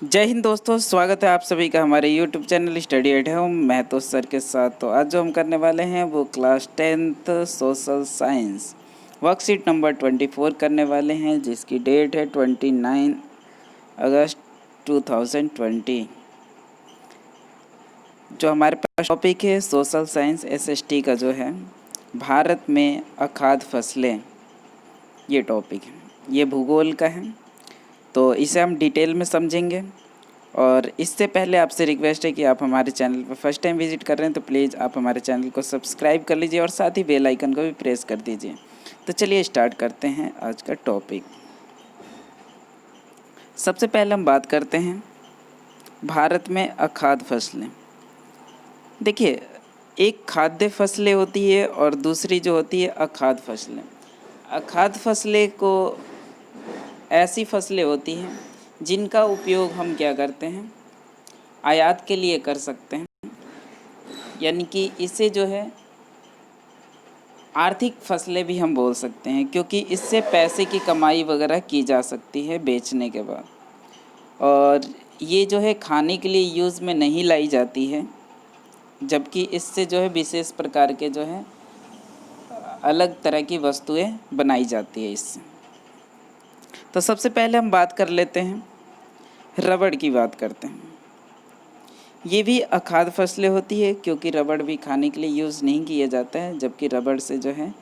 जय हिंद दोस्तों, स्वागत है आप सभी का हमारे YouTube channel study at home Mahato sir के साथ। तो आज जो हम करने वाले हैं वो class 10th social science worksheet number 24 करने वाले हैं, जिसकी डेट है 29 अगस्त 2020। जो हमारे पास टॉपिक है सोशल साइंस SST का जो है भारत में अखाद्य फसलें, ये टॉपिक है, ये भूगोल का है। तो इसे हम डिटेल में समझेंगे। और इससे पहले आपसे रिक्वेस्ट है कि आप हमारे चैनल पर फर्स्ट टाइम विजिट कर रहे हैं तो प्लीज़ आप हमारे चैनल को सब्सक्राइब कर लीजिए और साथ ही बेल आइकन को भी प्रेस कर दीजिए। तो चलिए स्टार्ट करते हैं आज का टॉपिक। सबसे पहले हम बात करते हैं भारत में अखाद्य फसलें। देखिए, एक खाद्य फसलें होती है और दूसरी जो होती है अखाद्य फसलें। अखाद्य फसलें को ऐसी फसलें होती हैं जिनका उपयोग हम क्या करते हैं, आयात के लिए कर सकते हैं, यानी कि इसे जो है आर्थिक फसलें भी हम बोल सकते हैं, क्योंकि इससे पैसे की कमाई वगैरह की जा सकती है बेचने के बाद। और ये जो है खाने के लिए यूज़ में नहीं लाई जाती है, जबकि इससे जो है विशेष प्रकार के जो है अलग तरह की वस्तुएं बनाई जाती है इससे। तो सबसे पहले हम बात कर लेते हैं, रबड़ की बात करते हैं। ये भी अखाद्य फसलें होती है, क्योंकि रबड़ भी खाने के लिए यूज़ नहीं किया जाता है, जबकि रबड़ से जो है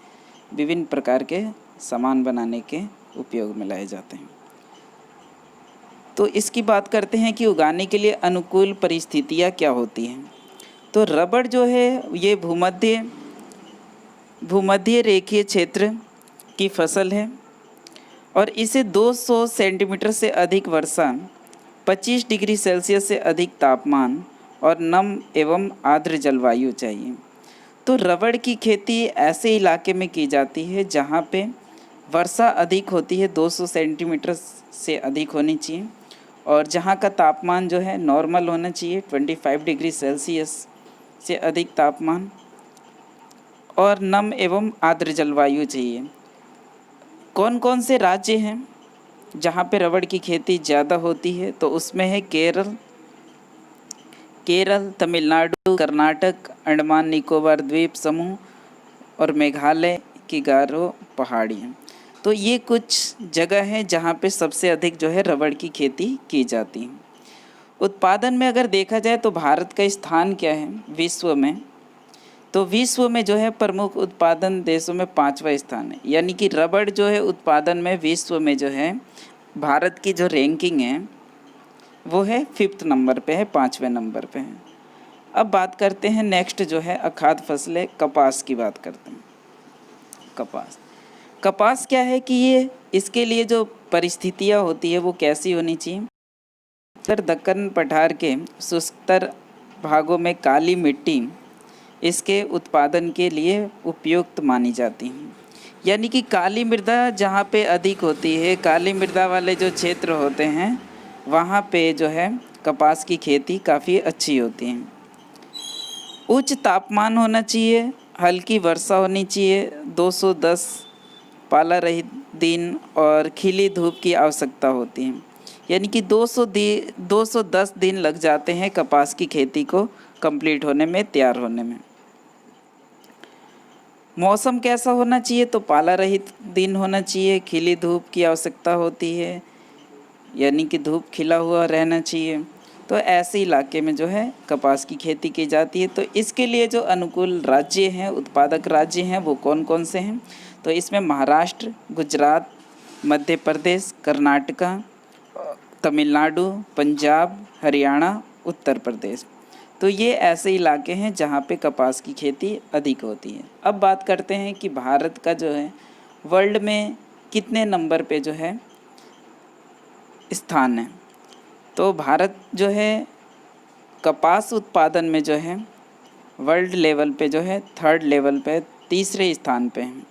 विभिन्न प्रकार के सामान बनाने के उपयोग में लाए जाते हैं। तो इसकी बात करते हैं कि उगाने के लिए अनुकूल परिस्थितियाँ क्या होती हैं। तो रबड़ जो है ये भूमध्य रेखीय क्षेत्र की फसल है और इसे 200 सेंटीमीटर से अधिक वर्षा, 25 डिग्री सेल्सियस से अधिक तापमान और नम एवं आर्द्र जलवायु चाहिए। तो रबड़ की खेती ऐसे इलाके में की जाती है जहाँ पे वर्षा अधिक होती है, 200 सेंटीमीटर से अधिक होनी चाहिए, और जहाँ का तापमान जो है नॉर्मल होना चाहिए, 25 डिग्री सेल्सियस से अधिक तापमान, और नम एवं आर्द्र जलवायु चाहिए। कौन कौन से राज्य हैं जहाँ पे रबड़ की खेती ज़्यादा होती है? तो उसमें है केरल, तमिलनाडु, कर्नाटक, अंडमान निकोबार द्वीप समूह और मेघालय की गारो पहाड़ियाँ। तो ये कुछ जगह हैं जहाँ पे सबसे अधिक जो है रबड़ की खेती की जाती है। उत्पादन में अगर देखा जाए तो भारत का स्थान क्या है विश्व में? तो विश्व में जो है प्रमुख उत्पादन देशों में 5वां स्थान है, यानी कि रबड़ जो है उत्पादन में विश्व में जो है भारत की जो रैंकिंग है वो है 5th नंबर पे है, 5वें नंबर पे है। अब बात करते हैं नेक्स्ट जो है अखाद्य फसलें, कपास की बात करते हैं। कपास क्या है कि ये इसके लिए जो परिस्थितियाँ होती है वो कैसी होनी चाहिए? उत्तर दक्कन पठार के शुष्कतर भागों में काली मिट्टी इसके उत्पादन के लिए उपयुक्त मानी जाती है, यानी कि काली मृदा जहाँ पे अधिक होती है, काली मृदा वाले जो क्षेत्र होते हैं वहाँ पे जो है कपास की खेती काफ़ी अच्छी होती है। उच्च तापमान होना चाहिए, हल्की वर्षा होनी चाहिए, 210 पाला रहित दिन और खिली धूप की आवश्यकता होती है, यानी कि 210 दिन लग जाते हैं कपास की खेती को कंप्लीट होने में, तैयार होने में। मौसम कैसा होना चाहिए? तो पाला रहित दिन होना चाहिए, खिली धूप की आवश्यकता होती है, यानी कि धूप खिला हुआ रहना चाहिए। तो ऐसे इलाके में जो है कपास की खेती की जाती है। तो इसके लिए जो अनुकूल राज्य हैं, उत्पादक राज्य हैं, वो कौन कौन से हैं? तो इसमें महाराष्ट्र, गुजरात, मध्य प्रदेश, कर्नाटका, तमिलनाडु, पंजाब, हरियाणा, उत्तर प्रदेश। तो ये ऐसे इलाके हैं जहाँ पे कपास की खेती अधिक होती है। अब बात करते हैं कि भारत का जो है वर्ल्ड में कितने नंबर पे जो है स्थान है। तो भारत जो है कपास उत्पादन में जो है वर्ल्ड लेवल पे जो है 3rd लेवल पे, 3रे स्थान पे है।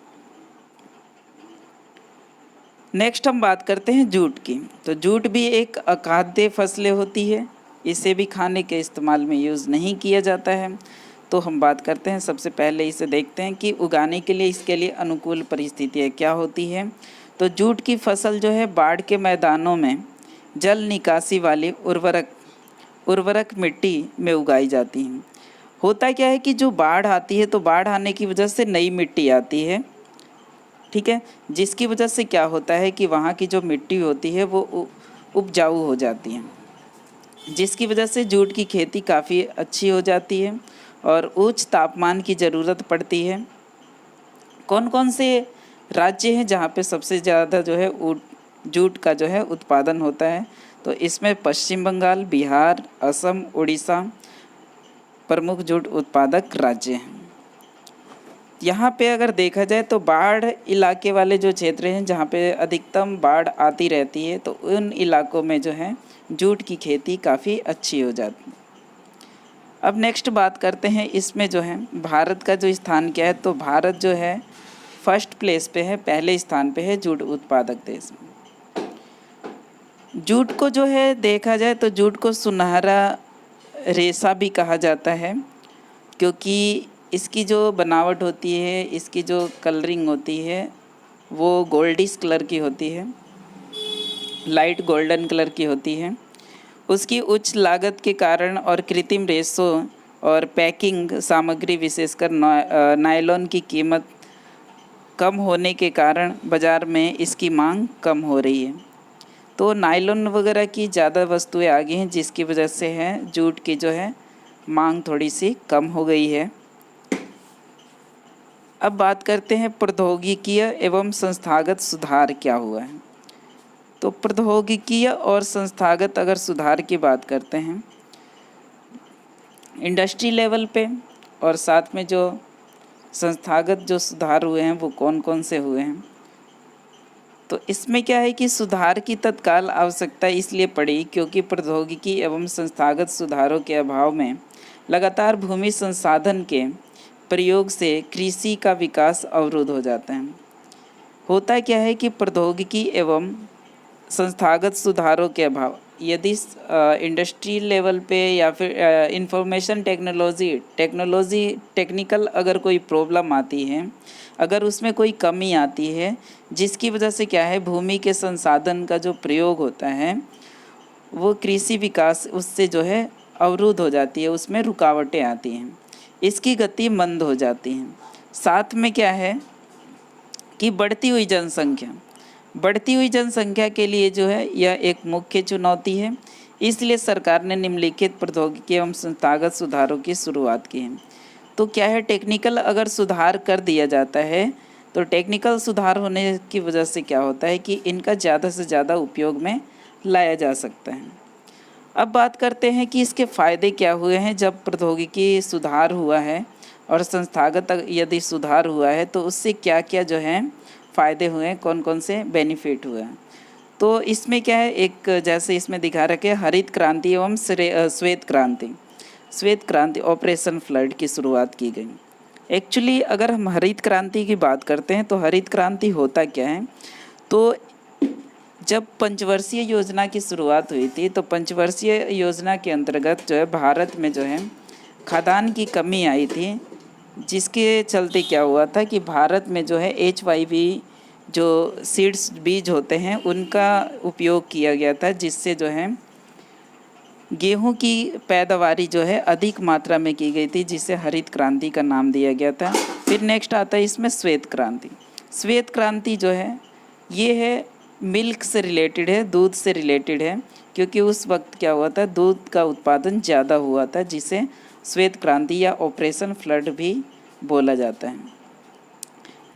नेक्स्ट हम बात करते हैं जूट की। तो जूट भी एक अखाद्य फसलें होती है, इसे भी खाने के इस्तेमाल में यूज़ नहीं किया जाता है। तो हम बात करते हैं, सबसे पहले इसे देखते हैं कि उगाने के लिए इसके लिए अनुकूल परिस्थितियाँ क्या होती है। तो जूट की फसल जो है बाढ़ के मैदानों में जल निकासी वाली उर्वरक मिट्टी में उगाई जाती हैं। होता क्या है कि जो बाढ़ आती है तो बाढ़ आने की वजह से नई मिट्टी आती है, ठीक है, जिसकी वजह से क्या होता है कि वहाँ की जो मिट्टी होती है वो उपजाऊ हो जाती है, जिसकी वजह से जूट की खेती काफ़ी अच्छी हो जाती है और उच्च तापमान की ज़रूरत पड़ती है। कौन कौन से राज्य हैं जहाँ पे सबसे ज़्यादा जो है जूट का जो है उत्पादन होता है? तो इसमें पश्चिम बंगाल, बिहार, असम, उड़ीसा प्रमुख जूट उत्पादक राज्य हैं। यहाँ पे अगर देखा जाए तो बाढ़ इलाके वाले जो क्षेत्र हैं जहाँ पे अधिकतम बाढ़ आती रहती है, तो उन इलाकों में जो है जूट की खेती काफ़ी अच्छी हो जाती है। अब नेक्स्ट बात करते हैं इसमें जो है भारत का जो स्थान क्या है, तो भारत जो है फर्स्ट प्लेस पे है, पहले स्थान पे है जूट उत्पादक देश में। जूट को जो है देखा जाए तो जूट को सुनहरा रेशा भी कहा जाता है, क्योंकि इसकी जो बनावट होती है, इसकी जो कलरिंग होती है वो गोल्डिश कलर की होती है, लाइट गोल्डन कलर की होती है। उसकी उच्च लागत के कारण और कृत्रिम रेशों और पैकिंग सामग्री विशेषकर नायलॉन की कीमत कम होने के कारण बाज़ार में इसकी मांग कम हो रही है। तो नायलॉन वगैरह की ज़्यादा वस्तुएं आ गई हैं, जिसकी वजह से है जूट की जो है मांग थोड़ी सी कम हो गई है। अब बात करते हैं प्रौद्योगिकीय एवं संस्थागत सुधार क्या हुआ है। तो प्रौद्योगिकीय और संस्थागत अगर सुधार की बात करते हैं इंडस्ट्री लेवल पे, और साथ में जो संस्थागत जो सुधार हुए हैं वो कौन कौन से हुए हैं, तो इसमें क्या है कि सुधार की तत्काल आवश्यकता इसलिए पड़ी क्योंकि प्रौद्योगिकी एवं संस्थागत सुधारों के अभाव में लगातार भूमि संसाधन के प्रयोग से कृषि का विकास अवरुद्ध हो जाता है। होता क्या है कि प्रौद्योगिकी एवं संस्थागत सुधारों के अभाव, यदि इंडस्ट्री लेवल पे या फिर इंफॉर्मेशन टेक्निकल अगर कोई प्रॉब्लम आती है, अगर उसमें कोई कमी आती है, जिसकी वजह से क्या है भूमि के संसाधन का जो प्रयोग होता है वो कृषि विकास उससे जो है अवरुद्ध हो जाती है, उसमें रुकावटें आती हैं, इसकी गति मंद हो जाती है। साथ में क्या है कि बढ़ती हुई जनसंख्या के लिए जो है यह एक मुख्य चुनौती है। इसलिए सरकार ने निम्नलिखित प्रौद्योगिकी एवं संस्थागत सुधारों की शुरुआत की है। तो क्या है, टेक्निकल अगर सुधार कर दिया जाता है तो टेक्निकल सुधार होने की वजह से क्या होता है कि इनका ज़्यादा से ज़्यादा उपयोग में लाया जा सकता है। अब बात करते हैं कि इसके फ़ायदे क्या हुए हैं जब प्रौद्योगिकी सुधार हुआ है और संस्थागत यदि सुधार हुआ है तो उससे क्या क्या जो है फ़ायदे हुए हैं, कौन कौन से बेनिफिट हुए हैं। तो इसमें क्या है, एक जैसे इसमें दिखा रखे हरित क्रांति एवं श्वेत क्रांति ऑपरेशन फ्लड की शुरुआत की गई। एक्चुअली अगर हम हरित क्रांति की बात करते हैं तो हरित क्रांति होता क्या है, तो जब पंचवर्षीय योजना की शुरुआत हुई थी तो पंचवर्षीय योजना के अंतर्गत जो है भारत में जो है खाद्यान्न की कमी आई थी, जिसके चलते क्या हुआ था कि भारत में जो है HYV जो सीड्स बीज होते हैं उनका उपयोग किया गया था, जिससे जो है गेहूं की पैदावारी जो है अधिक मात्रा में की गई थी, जिसे हरित क्रांति का नाम दिया गया था। फिर नेक्स्ट आता है इसमें श्वेत क्रांति। श्वेत क्रांति जो है ये है मिल्क से रिलेटेड है, दूध से रिलेटेड है, क्योंकि उस वक्त क्या हुआ था दूध का उत्पादन ज़्यादा हुआ था, जिसे श्वेत क्रांति या ऑपरेशन फ्लड भी बोला जाता है।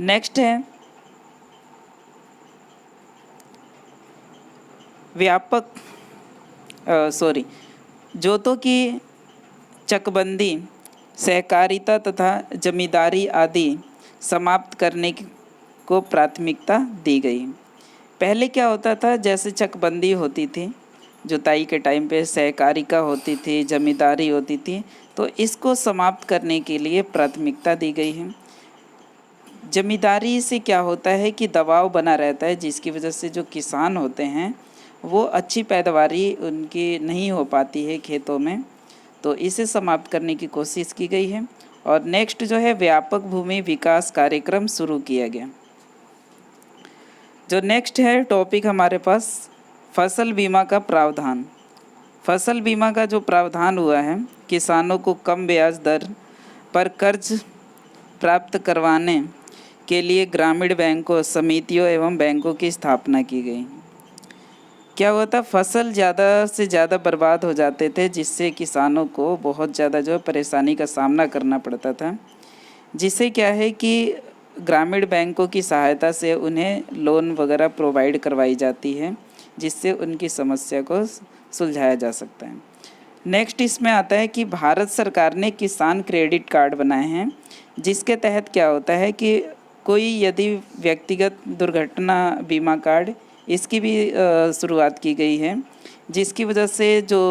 नेक्स्ट है जोतों की चकबंदी, सहकारिता तथा जमींदारी आदि समाप्त करने को प्राथमिकता दी गई। पहले क्या होता था, जैसे चकबंदी होती थी, जुताई के टाइम पे सहकारिता होती थी, जमींदारी होती थी, तो इसको समाप्त करने के लिए प्राथमिकता दी गई है। जमींदारी से क्या होता है कि दबाव बना रहता है, जिसकी वजह से जो किसान होते हैं वो अच्छी पैदावारी उनकी नहीं हो पाती है खेतों में, तो इसे समाप्त करने की कोशिश की गई है। और नेक्स्ट जो है व्यापक भूमि विकास कार्यक्रम शुरू किया गया। जो नेक्स्ट है टॉपिक हमारे पास फसल बीमा का प्रावधान। फसल बीमा का जो प्रावधान हुआ है, किसानों को कम ब्याज दर पर कर्ज प्राप्त करवाने के लिए ग्रामीण बैंकों, समितियों एवं बैंकों की स्थापना की गई। क्या हुआ था, फसल ज़्यादा से ज़्यादा बर्बाद हो जाते थे, जिससे किसानों को बहुत ज़्यादा जो है परेशानी का सामना करना पड़ता था, जिससे क्या है कि ग्रामीण बैंकों की सहायता से उन्हें लोन वगैरह प्रोवाइड करवाई जाती है, जिससे उनकी समस्या को सुलझाया जा सकता है। नेक्स्ट इसमें आता है कि भारत सरकार ने किसान क्रेडिट कार्ड बनाए हैं, जिसके तहत क्या होता है कि कोई यदि व्यक्तिगत दुर्घटना बीमा कार्ड, इसकी भी शुरुआत की गई है, जिसकी वजह से जो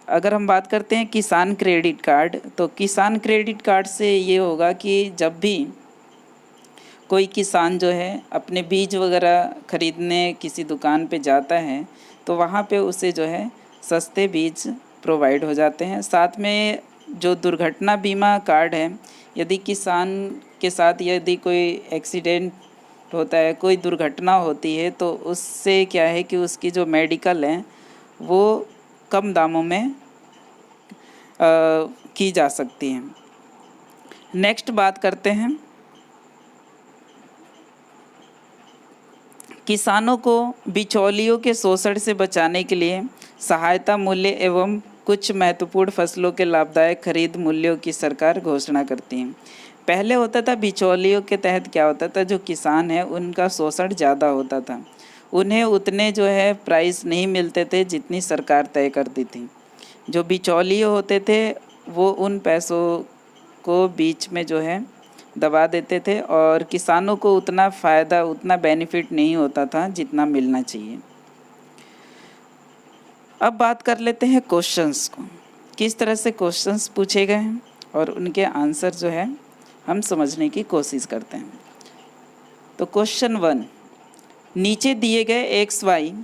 अगर हम बात करते हैं किसान क्रेडिट कार्ड, तो किसान क्रेडिट कार्ड से ये होगा कि जब भी कोई किसान जो है अपने बीज वगैरह खरीदने किसी दुकान पे जाता है, तो वहाँ पे उसे जो है सस्ते बीज प्रोवाइड हो जाते हैं। साथ में जो दुर्घटना बीमा कार्ड है, यदि किसान के साथ यदि कोई एक्सीडेंट होता है, कोई दुर्घटना होती है, तो उससे क्या है कि उसकी जो मेडिकल है वो कम दामों में की जा सकती हैं। नेक्स्ट बात करते हैं, किसानों को बिचौलियों के शोषण से बचाने के लिए सहायता मूल्य एवं कुछ महत्वपूर्ण फसलों के लाभदायक खरीद मूल्यों की सरकार घोषणा करती है। पहले होता था बिचौलियों के तहत क्या होता था, जो किसान है उनका शोषण ज़्यादा होता था, उन्हें उतने जो है प्राइस नहीं मिलते थे जितनी सरकार तय करती थी। जो बिचौलिए होते थे वो उन पैसों को बीच में जो है दबा देते थे और किसानों को उतना फ़ायदा, उतना बेनिफिट नहीं होता था जितना मिलना चाहिए। अब बात कर लेते हैं क्वेश्चंस को, किस तरह से क्वेश्चंस पूछे गए हैं और उनके आंसर जो है हम समझने की कोशिश करते हैं। तो क्वेश्चन 1, नीचे दिए गए एक्स वाई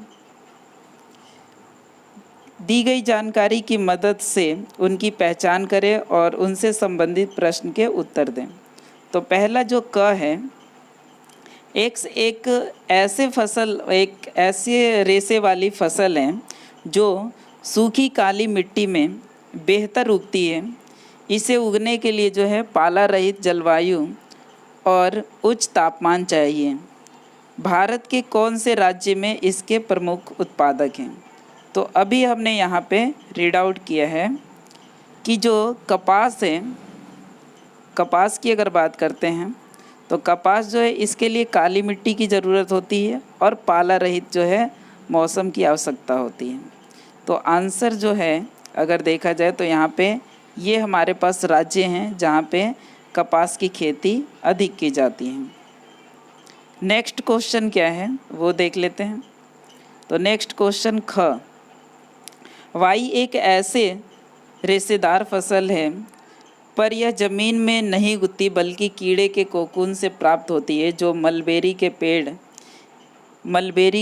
दी गई जानकारी की मदद से उनकी पहचान करें और उनसे संबंधित प्रश्न के उत्तर दें। तो पहला जो क है, एक्स एक ऐसे रेशे वाली फसल है जो सूखी काली मिट्टी में बेहतर उगती है। इसे उगने के लिए जो है पाला रहित जलवायु और उच्च तापमान चाहिए। भारत के कौन से राज्य में इसके प्रमुख उत्पादक हैं? तो अभी हमने यहाँ पे रीड आउट किया है कि जो कपास है, कपास की अगर बात करते हैं तो कपास जो है इसके लिए काली मिट्टी की ज़रूरत होती है और पाला रहित जो है मौसम की आवश्यकता होती है। तो आंसर जो है अगर देखा जाए तो यहाँ पे ये हमारे पास राज्य हैं जहाँ पे कपास की खेती अधिक की जाती है। नेक्स्ट क्वेश्चन क्या है वो देख लेते हैं। तो नेक्स्ट क्वेश्चन ख, वाई एक ऐसे रेशेदार फसल है पर यह ज़मीन में नहीं उगती बल्कि कीड़े के कोकून से प्राप्त होती है, जो मलबेरी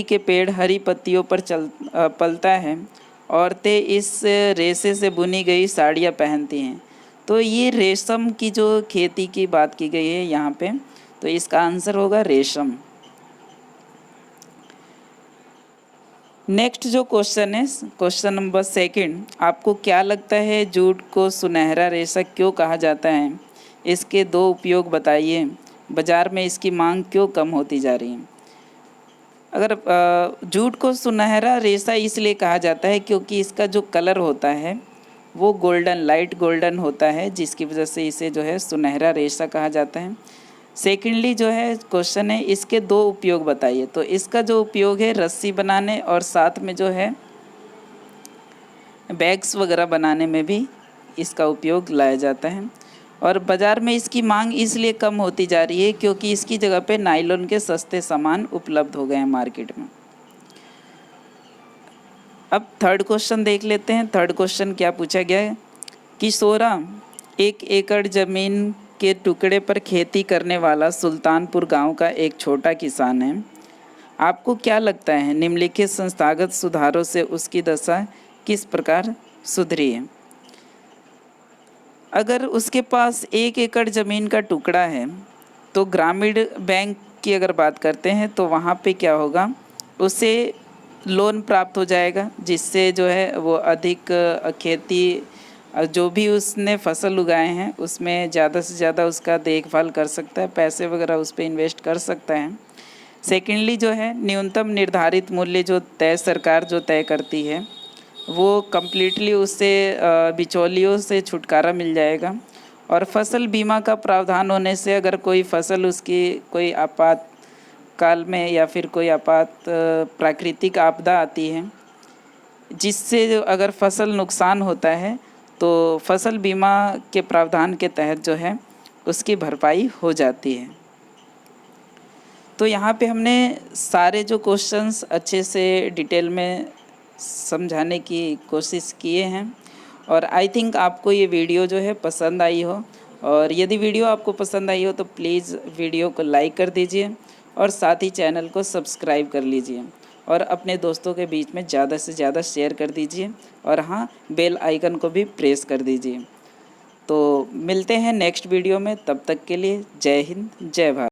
के पेड़ हरी पत्तियों पर पलता है। औरतें इस रेशे से बुनी गई साड़ियाँ पहनती हैं। तो ये रेशम की जो खेती की बात की गई है यहाँ पे, तो इसका आंसर होगा रेशम। नेक्स्ट जो क्वेश्चन है, क्वेश्चन नंबर 2, आपको क्या लगता है जूट को सुनहरा रेशा क्यों कहा जाता है? इसके 2 उपयोग बताइए। बाज़ार में इसकी मांग क्यों कम होती जा रही है? अगर जूट को सुनहरा रेशा इसलिए कहा जाता है क्योंकि इसका जो कलर होता है वो गोल्डन, लाइट गोल्डन होता है, जिसकी वजह से इसे जो है सुनहरा रेशा कहा जाता है। सेकेंडली जो है क्वेश्चन है, इसके 2 उपयोग बताइए। तो इसका जो उपयोग है रस्सी बनाने और साथ में जो है बैग्स वगैरह बनाने में भी इसका उपयोग लाया जाता है। और बाज़ार में इसकी मांग इसलिए कम होती जा रही है क्योंकि इसकी जगह पे नायलॉन के सस्ते सामान उपलब्ध हो गए हैं मार्केट में। अब थर्ड क्वेश्चन देख लेते हैं। थर्ड क्वेश्चन क्या पूछा गया है? किशोरा 1 एकड़ ज़मीन के टुकड़े पर खेती करने वाला सुल्तानपुर गांव का एक छोटा किसान है। आपको क्या लगता है निम्नलिखित संस्थागत सुधारों से उसकी दशा किस प्रकार सुधरी है? अगर उसके पास 1 एकड़ ज़मीन का टुकड़ा है तो ग्रामीण बैंक की अगर बात करते हैं तो वहाँ पे क्या होगा, उसे लोन प्राप्त हो जाएगा, जिससे जो है वो अधिक खेती जो भी उसने फसल उगाए हैं उसमें ज़्यादा से ज़्यादा उसका देखभाल कर सकता है, पैसे वगैरह उस पर इन्वेस्ट कर सकता है। सेकेंडली जो है न्यूनतम निर्धारित मूल्य जो तय सरकार जो तय करती है वो कम्प्लीटली उससे बिचौलियों से छुटकारा मिल जाएगा। और फसल बीमा का प्रावधान होने से अगर कोई फसल उसकी कोई आपात काल में या फिर कोई प्राकृतिक आपदा आती है जिससे अगर फसल नुकसान होता है तो फसल बीमा के प्रावधान के तहत जो है उसकी भरपाई हो जाती है। तो यहाँ पे हमने सारे जो क्वेश्चंस अच्छे से डिटेल में समझाने की कोशिश किए हैं और आई थिंक आपको ये वीडियो जो है पसंद आई हो। और यदि वीडियो आपको पसंद आई हो तो प्लीज़ वीडियो को लाइक कर दीजिए और साथ ही चैनल को सब्सक्राइब कर लीजिए और अपने दोस्तों के बीच में ज़्यादा से ज़्यादा शेयर कर दीजिए और हाँ, बेल आइकन को भी प्रेस कर दीजिए। तो मिलते हैं नेक्स्ट वीडियो में, तब तक के लिए जय हिंद, जय भारत।